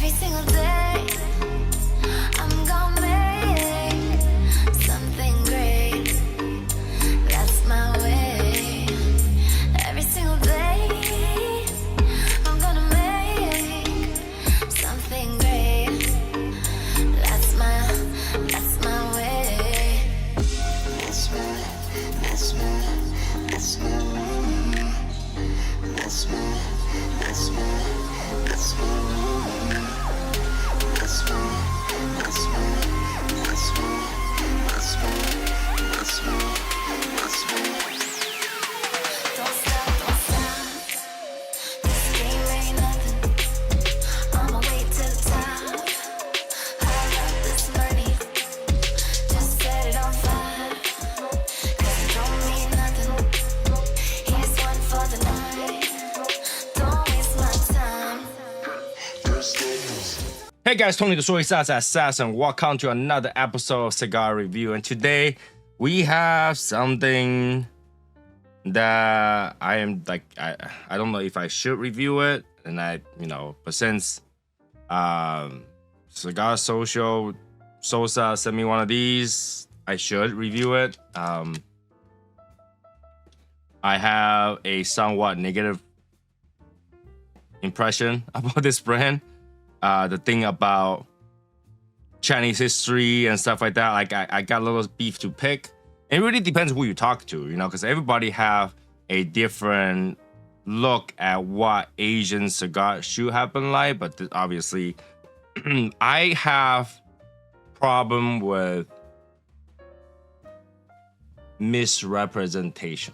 Every single day, I'm gonna make something great. That's my way. Every single day, I'm gonna make something great. That's my way. That's my way. That's my way. That's my way. That's my way. That's my way. That's my way. That's my way. That's my way. Don't stop, don't stop. This game ain't nothing. I'ma wait till the top. High up this money. Just set it on fire. 'Cause it don't mean nothing. Here's one for the night. Don't waste my time. Hey guys, Tony the Soysauceassassin. Welcome to another episode of Cigar Review. And today we have something that I am like, I don't know if I should review it. And but since Cigar Social Sosa sent me one of these, I should review it. I have a somewhat negative impression about this brand. The thing about Chinese history and stuff like that, like I got a little beef to pick. It really depends who you talk to, because everybody have a different look at what Asian cigar should have been like. But obviously, I have problem with misrepresentation.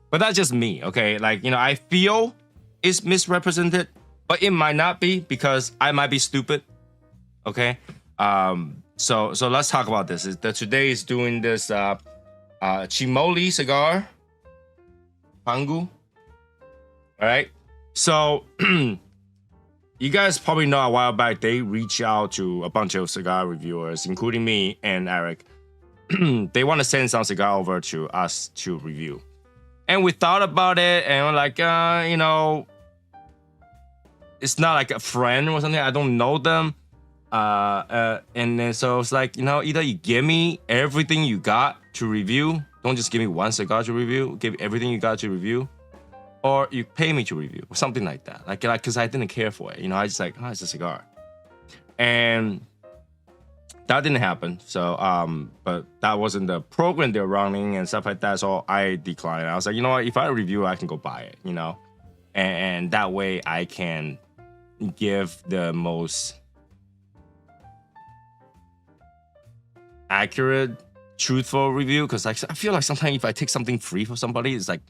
But that's just me, okay? Like, I feel it's misrepresented, but it might not be because I might be stupid. Okay. So let's talk about this. Today is doing this ChiMolly cigar. Pangu. All right. So you guys probably know a while back they reached out to a bunch of cigar reviewers, including me and Eric. They want to send some cigar over to us to review. And we thought about it and we're like, it's not like a friend or something. I don't know them. And then so it's like, either you give me everything you got to review. Don't just give me one cigar to review. Give everything you got to review. Or you pay me to review. Or something like that. Like, because I didn't care for it. I just like, it's a cigar. And that didn't happen. So, but that wasn't the program they're running and stuff like that. So I declined. I was like, what? If I review, I can go buy it, And that way I can give the most accurate, truthful review. Because I feel like sometimes if I take something free from somebody, it's like,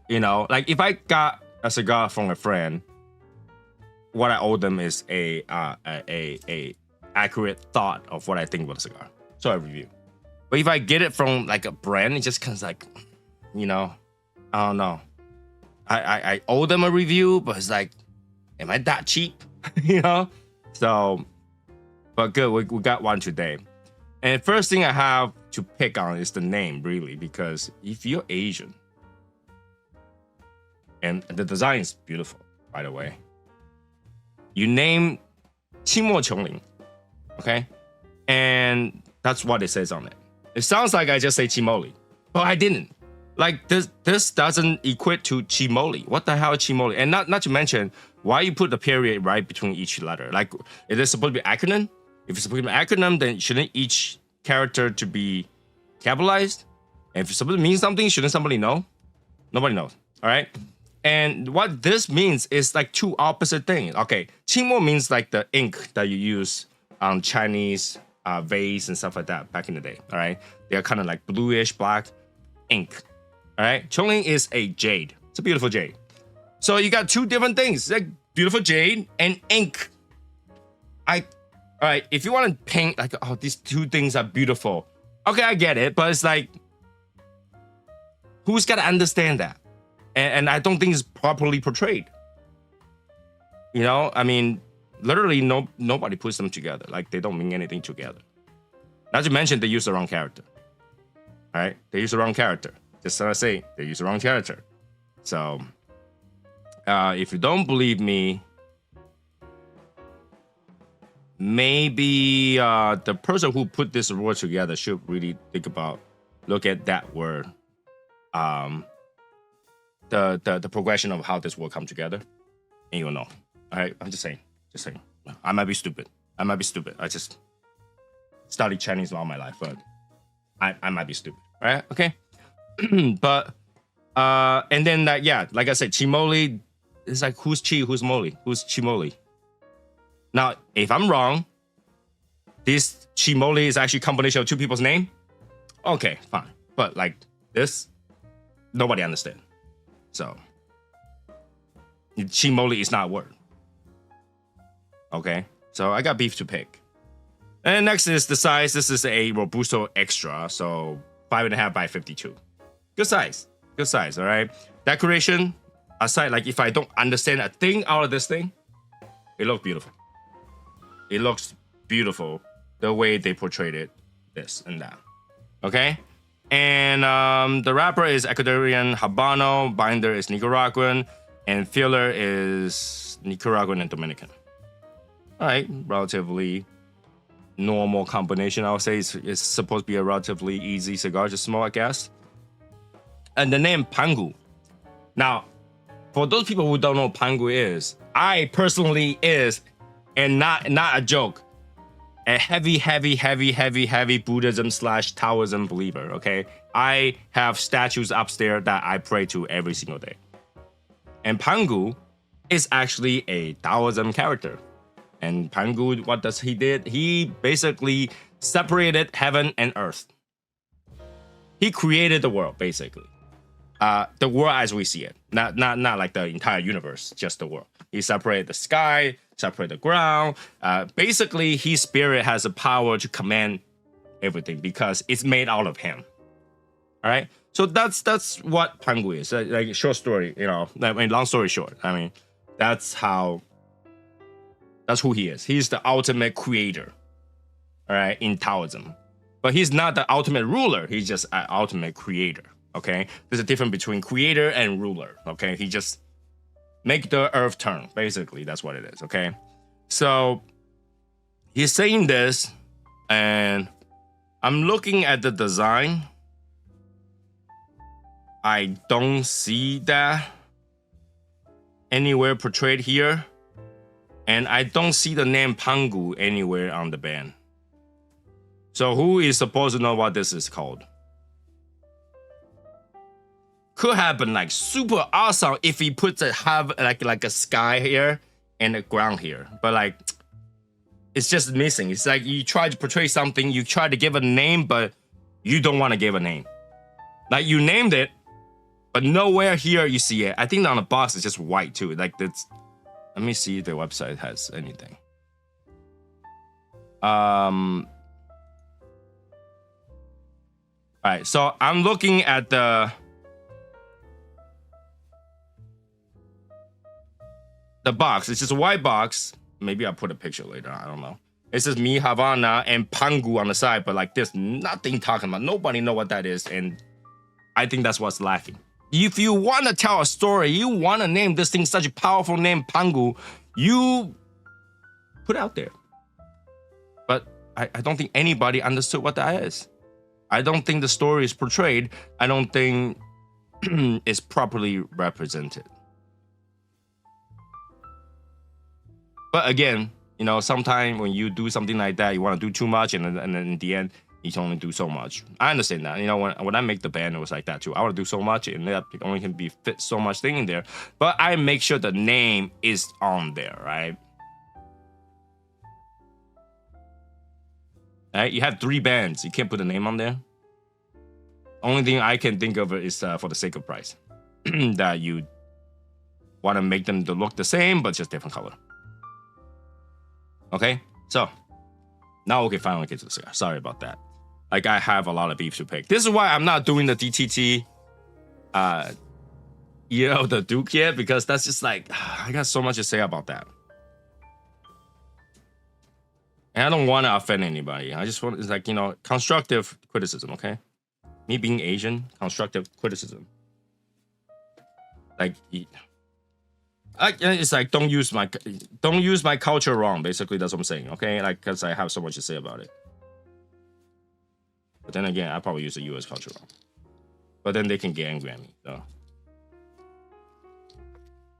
like if I got a cigar from a friend, what I owe them is a accurate thought of what I think about a cigar. So I review. But if I get it from like a brand, it just comes like, I don't know. I owe them a review, but it's like, am I that cheap? So, but good, we got one today. And first thing I have to pick on is the name, really, because if you're Asian, and the design is beautiful, by the way, you name ChiMolly, okay? And that's what it says on it. It sounds like I just say ChiMolly, but I didn't. Like this doesn't equate to ChiMolly. What the hell is ChiMolly? And not to mention, why you put the period right between each letter? Like, is it supposed to be acronym? If it's supposed to be acronym, then shouldn't each character to be capitalized? And if it's supposed to mean something, shouldn't somebody know? Nobody knows, all right? And what this means is like two opposite things. Okay, ChiMolly means like the ink that you use on Chinese vase and stuff like that back in the day, all right? They're kind of like bluish black ink. All right, Chongling is a jade. It's a beautiful jade. So you got two different things, like beautiful jade and ink. All right, if you want to paint like, oh, these two things are beautiful. Okay, I get it, but it's like, who's got to understand that? And I don't think it's properly portrayed. I mean, literally nobody puts them together. Like, they don't mean anything together. Not to mention they use the wrong character. All right, they use the wrong character. Just so I say, they use the wrong character. So, if you don't believe me, maybe the person who put this word together should really think about, look at that word, the progression of how this will come together, and you'll know. All right, I'm just saying. I might be stupid. I just studied Chinese all my life, but I might be stupid, right? Okay, but and then like I said, ChiMolly is like who's Chi, who's Molly, who's ChiMolly. Now, if I'm wrong, this ChiMolly is actually a combination of two people's name. Okay, fine, but like this, nobody understands. So ChiMolly is not a word. Okay, so I got beef to pick. And next is the size. This is a Robusto Extra, so 5.5 by 52. Good size, all right? Decoration, aside, like if I don't understand a thing out of this thing, it looks beautiful. It looks beautiful the way they portrayed it, this and that, okay? And the wrapper is Ecuadorian Habano, binder is Nicaraguan, and filler is Nicaraguan and Dominican. All right, relatively normal combination. I would say it's supposed to be a relatively easy cigar to smoke, I guess. And the name Pangu. Now, for those people who don't know what Pangu is, I personally is, and not a joke, a heavy Buddhism / Taoism believer, okay? I have statues upstairs that I pray to every single day. And Pangu is actually a Taoism character. And Pangu, what does he did? He basically separated heaven and earth. He created the world, basically. The world as we see it. Not like the entire universe, just the world. He separated the sky, separated the ground. Basically, his spirit has the power to command everything because it's made out of him. All right? So that's what Pangu is. Like a short story, you know. I mean, long story short. I mean, that's who he is. He's the ultimate creator, all right, in Taoism. But he's not the ultimate ruler. He's just an ultimate creator, okay? There's a difference between creator and ruler, okay? He just make the earth turn, basically. That's what it is, okay? So he's saying this, and I'm looking at the design. I don't see that anywhere portrayed here. And I don't see the name Pangu anywhere on the band. So who is supposed to know what this is called? Could have been like super awesome if he puts like a sky here and a ground here. But like, it's just missing. It's like you try to portray something, you try to give a name, but you don't want to give a name. Like you named it, but nowhere here you see it. I think on the box it's just white too. Like that's. Let me see if the website has anything. All right, so I'm looking at the box. It's just a white box. Maybe I'll put a picture later. I don't know. It says Mi Havana and Pangu on the side, but like there's nothing talking about. Nobody know what that is, and I think that's what's lacking. If you want to tell a story, you want to name this thing such a powerful name, Pangu, you put it out there. But I don't think anybody understood what that is. I don't think the story is portrayed. I don't think it's properly represented. But again, you know, sometimes when you do something like that, you want to do too much, and then in the end, you can only do so much. I understand that. You know, when I make the band, it was like that too. I want to do so much, and that only can be fit so much thing in there. But I make sure the name is on there, right? Right? You have 3 bands. You can't put the name on there. Only thing I can think of is for the sake of price. That you want to make them to look the same, but just different color. Okay? So, now we can finally get to the cigar. Sorry about that. Like, I have a lot of beef to pick. This is why I'm not doing the DTT, the Duke yet, because that's just like, I got so much to say about that. And I don't want to offend anybody. I just want, it's like, constructive criticism, okay? Me being Asian, constructive criticism. Like, It's like don't use my culture wrong. Basically, that's what I'm saying. Okay, like because I have so much to say about it. But then again, I probably use the U.S. culture wrong. But then they can get angry at me. So, all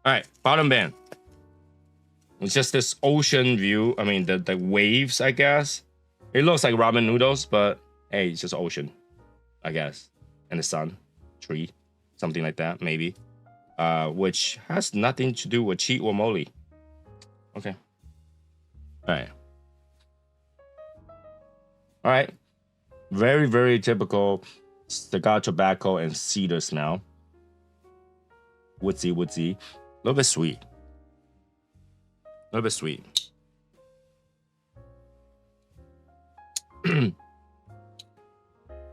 right, bottom band. It's just this ocean view. I mean, the waves. I guess it looks like ramen noodles, but hey, it's just ocean, I guess, and the sun, tree, something like that, maybe. Which has nothing to do with chi or moly. Okay. All right. Very, very typical cigar tobacco and cedar smell. Woodsy. A little bit sweet.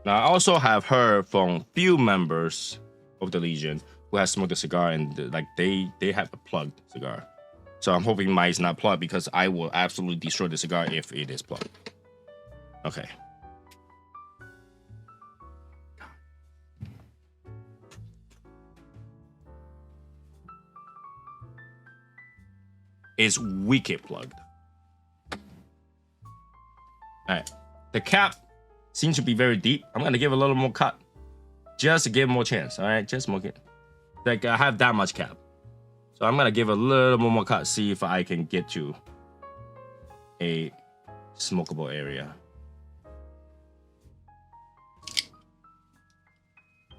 Now, I also have heard from few members of the Legion who has smoked a cigar and like they have a plugged cigar. So I'm hoping mine is not plugged because I will absolutely destroy the cigar if it is plugged. Okay. Is wicked plugged. All right, the cap seems to be very deep. I'm gonna give a little more cut, just to give more chance. All right, just smoke it. Like I have that much cap, so I'm gonna give a little more cut. See if I can get to a smokable area.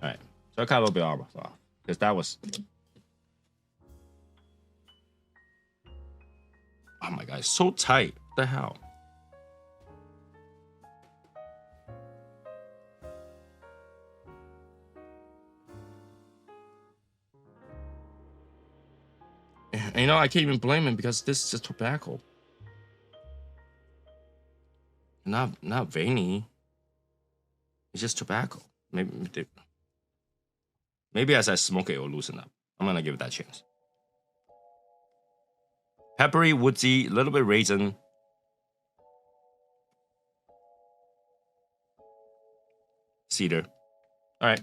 All right, so I cut a little bit off because that was. Oh my god, it's so tight. What the hell? And, you know, I can't even blame him because this is just tobacco. Not veiny. It's just tobacco. Maybe as I smoke it, it'll loosen up. I'm gonna give it that chance. Peppery, woodsy, a little bit raisin. Cedar. All right.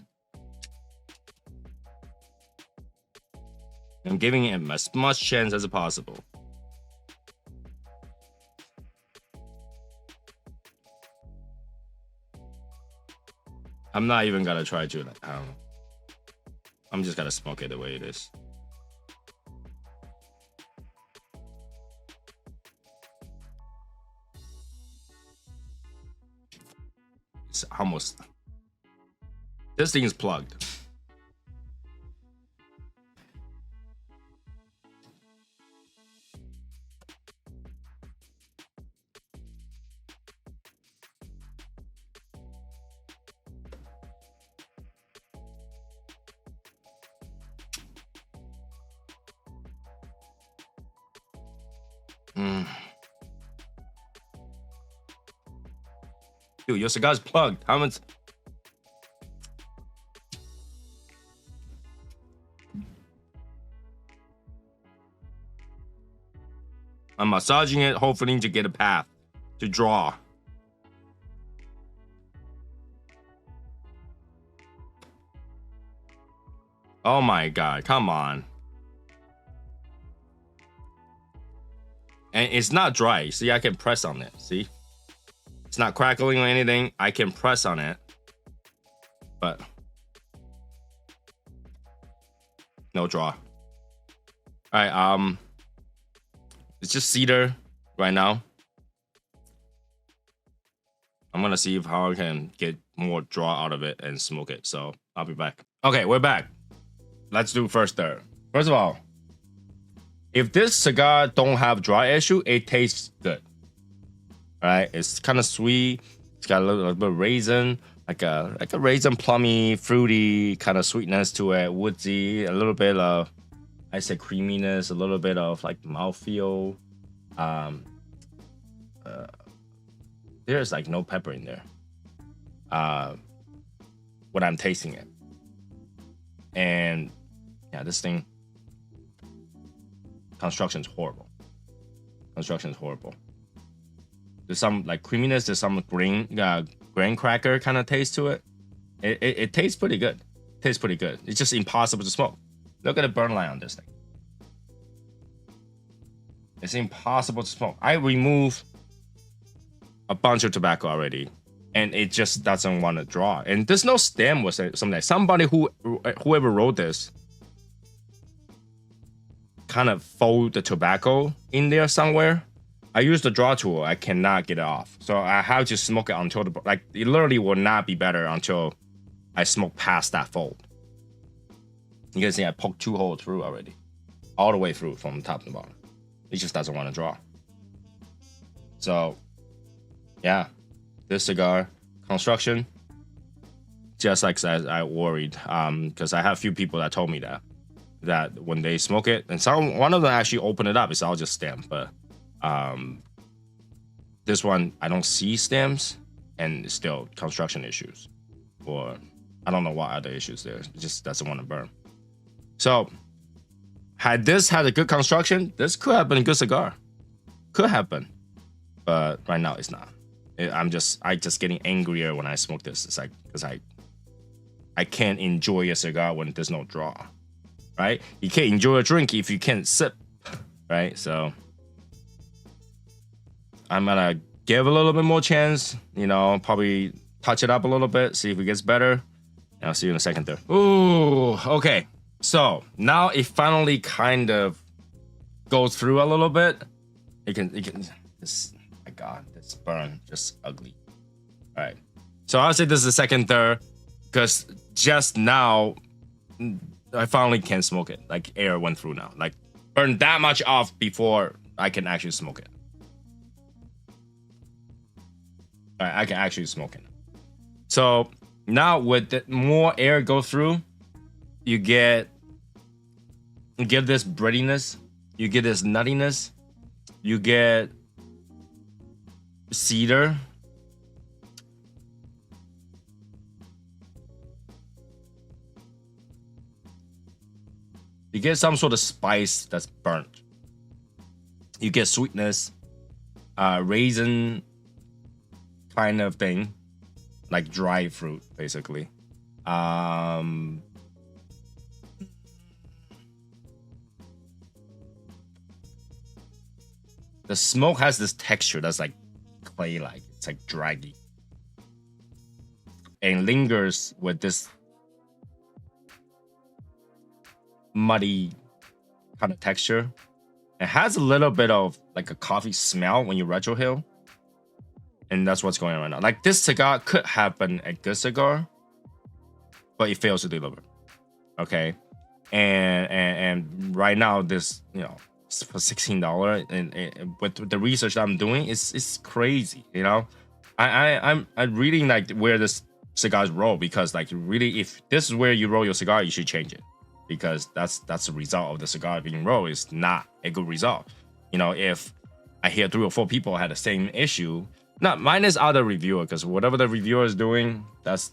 I'm giving him as much chance as possible. I'm not even gonna try to. I don't know. I'm just gonna smoke it the way it is. It's almost. This thing is plugged. Dude, your cigar's plugged. How much? I'm massaging it, hopefully to get a path to draw. Oh my god, come on. And it's not dry. See, I can press on it. See? It's not crackling or anything. I can press on it. But no draw. Alright, it's just cedar right now. I'm gonna see how I can get more draw out of it and smoke it. So I'll be back. Okay, we're back. Let's do first there. First of all, if this cigar don't have dry issue, it tastes good. All right, it's kind of sweet. It's got a little bit of raisin, like a raisin, plummy, fruity kind of sweetness to it. Woodsy, a little bit of, I say creaminess, a little bit of like mouthfeel. There's like no pepper in there. When I'm tasting it, and yeah, this thing. Construction is horrible. There's some like creaminess. There's some grain cracker kind of taste to it. It tastes pretty good. It's just impossible to smoke. Look at the burn line on this thing. It's impossible to smoke. I removed a bunch of tobacco already, and it just doesn't want to draw. And there's no stem with it. Something like somebody whoever wrote this kind of fold the tobacco in there somewhere. I use the draw tool. I cannot get it off, so I have to smoke it until it literally will not be better until I smoke past that fold. You can see I poked 2 holes through already, all the way through from top to bottom. It just doesn't want to draw. So, yeah, this cigar construction, just like I worried, because I have a few people that told me that when they smoke it, and one of them actually opened it up. It's all just stem, but this one I don't see stems, and still construction issues, or I don't know what other issues there. It just doesn't want to burn. So, had this had a good construction, this could have been a good cigar. Could have been, but right now it's not. I just getting angrier when I smoke this. It's like because I can't enjoy a cigar when there's no draw, right? You can't enjoy a drink if you can't sip, right? So I'm gonna give a little bit more chance, probably touch it up a little bit, see if it gets better. And I'll see you in a second there. Ooh, okay. So now it finally kind of goes through a little bit. It can. This, my God, this burn just ugly. All right. So I'll say this is the second third because just now I finally can smoke it. Like air went through now. Like burn that much off before I can actually smoke it. All right, I can actually smoke it. So now with more air go through, you get this breadiness, you get this nuttiness, you get cedar. You get some sort of spice that's burnt. You get sweetness, raisin kind of thing, like dry fruit, basically. The smoke has this texture that's like clay-like. It's like draggy. And lingers with this muddy kind of texture. It has a little bit of like a coffee smell when you retrohale. And that's what's going on right now. Like this cigar could have been a good cigar, but it fails to deliver. Okay. And right now this, for $16 and with the research that I'm doing, it's crazy. I'm reading like where this cigars roll, because like really, if this is where you roll your cigar, you should change it, because that's the result of the cigar being rolled is not a good result. If I hear 3 or 4 people had the same issue, not minus other reviewer, because whatever the reviewer is doing, that's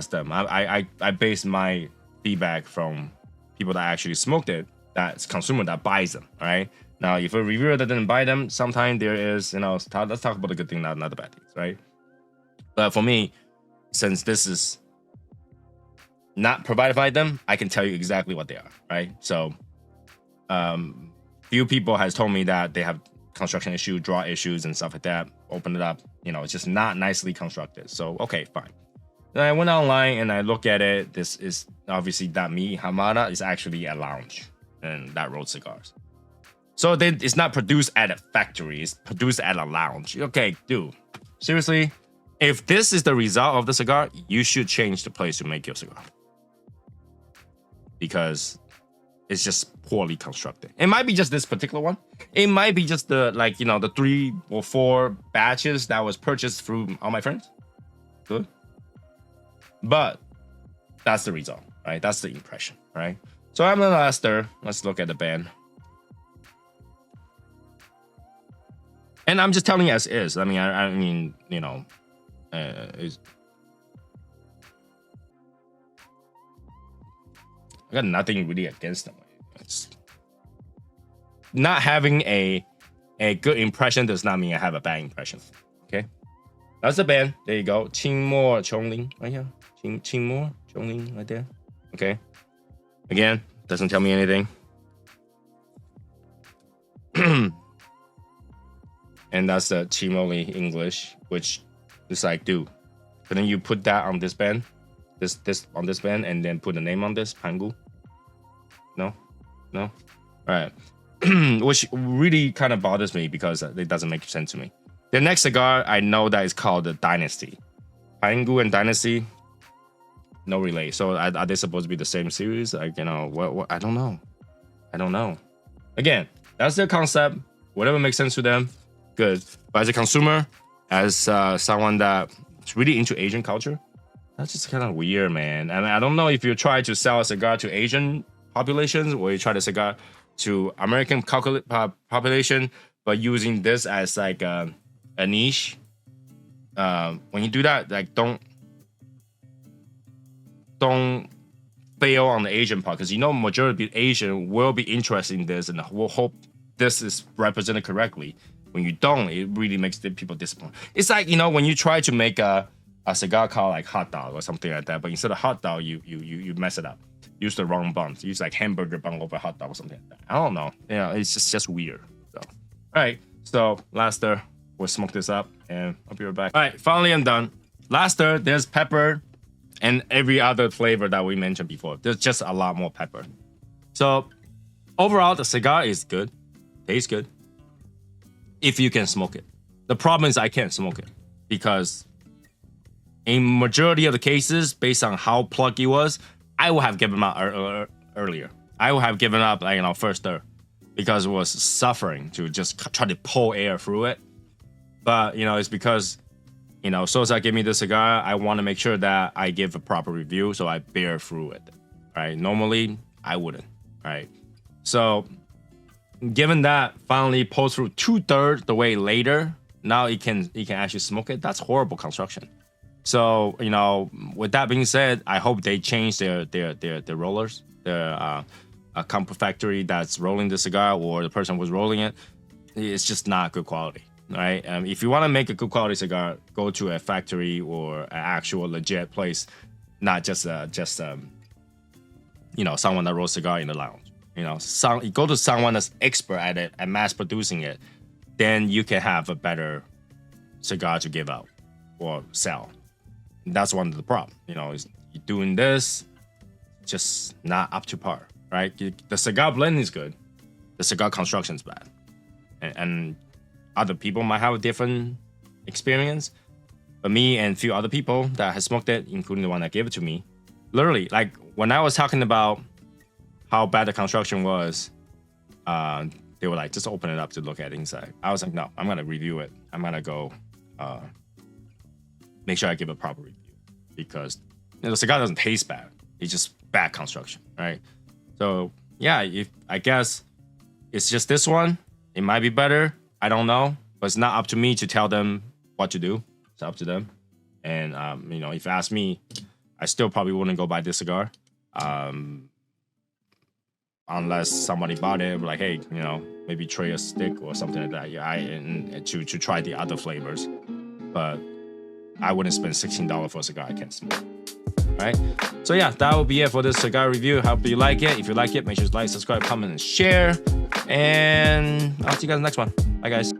them. I base my feedback from people that actually smoked it. That's consumer that buys them, all right? Now, if a reviewer that didn't buy them, sometimes there is, let's talk about the good thing, not the bad things, right? But for me, since this is not provided by them, I can tell you exactly what they are, right? So, few people has told me that they have construction issue, draw issues, and stuff like that. Open it up, it's just not nicely constructed. So, okay, fine. Then I went online and I look at it. This is obviously that Mi Hamada is actually a lounge, and that rolled cigars. So it's not produced at a factory, it's produced at a lounge. Okay, dude, seriously, if this is the result of the cigar, you should change the place to make your cigar, because it's just poorly constructed. It might be just this particular one. It might be just the the 3 or 4 batches that was purchased through all my friends. Good. But that's the result, right? That's the impression, right? So I'm gonna ask her. Let's look at the band. And I'm just telling you as is. I mean, I got nothing really against them. It's not having a good impression does not mean I have a bad impression. Okay, that's the band. There you go. ChiMolly Pangu right here. ChiMolly Pangu right there. Okay. Again, doesn't tell me anything. and that's the ChiMolly English, which is like, dude, couldn't you put that on this band, this on this band, and then put the name on this Pangu? No, all right. Which really kind of bothers me because it doesn't make sense to me. The next cigar I know that is called the Dynasty. Pangu and Dynasty, no relate. So are they supposed to be the same series? Like, you know, what I don't know. Again, that's their concept. Whatever makes sense to them, good. But as a consumer, as someone that's really into Asian culture, that's just kind of weird, man. And I don't know if you try to sell a cigar to Asian populations or you try to cigar to American population, but using this as like a niche. When you do that, like don't fail on the Asian part, because you know majority of Asian will be interested in this and will hope this is represented correctly. When you don't, it really makes the people disappointed. It's like, you know, when you try to make a cigar called like hot dog or something like that, but instead of hot dog, you mess it up. Use the wrong buns. Use like hamburger bun over hot dog or something like that. I don't know. Yeah, it's just weird. So, all right. So Laster, we'll smoke this up and I'll be right back. All right, finally I'm done. Laster, there's pepper and every other flavor that we mentioned before. There's just a lot more pepper. So overall, the cigar is good. Tastes good. If you can smoke it. The problem is I can't smoke it because in majority of the cases, based on how plugged it was, I would have given up earlier. I would have given up, like, you know, first stir, because it was suffering to just try to pull air through it. But, you know, it's because, you know, Sosa gave me the cigar. I want to make sure that I give a proper review, so I bear through it. Right? Normally, I wouldn't. Right? So, given that finally pulls through 2/3 the way later, now it can actually smoke it. That's horrible construction. So, you know, with that being said, I hope they change their rollers, their comp factory that's rolling the cigar or the person who's rolling it. It's just not good quality, right? If you want to make a good quality cigar, go to a factory or an actual legit place, not just you know, someone that rolls cigar in the lounge. You know, you go to someone that's expert at it and mass producing it, then you can have a better cigar to give out or sell. That's one of the problems, you know, is doing this just not up to par, right? The cigar blend is good, the cigar construction is bad, and other people might have a different experience, but me and a few other people that has smoked it, including the one that gave it to me, literally, like when I was talking about how bad the construction was, they were like, just open it up to look at it inside. I was like, no, I'm gonna review it. I'm gonna go make sure I give a proper review, because, you know, the cigar doesn't taste bad. It's just bad construction, right? So yeah, I guess it's just this one. It might be better. I don't know, but it's not up to me to tell them what to do. It's up to them. And you know, if you ask me, I still probably wouldn't go buy this cigar, unless somebody bought it, like, hey, you know, maybe trade a stick or something like that. Yeah, and to try the other flavors, but I wouldn't spend $16 for a cigar I can't smoke. All right. So yeah, that will be it for this cigar review. Hope you like it. If you like it, make sure to like, subscribe, comment, and share. And I'll see you guys in the next one. Bye, guys.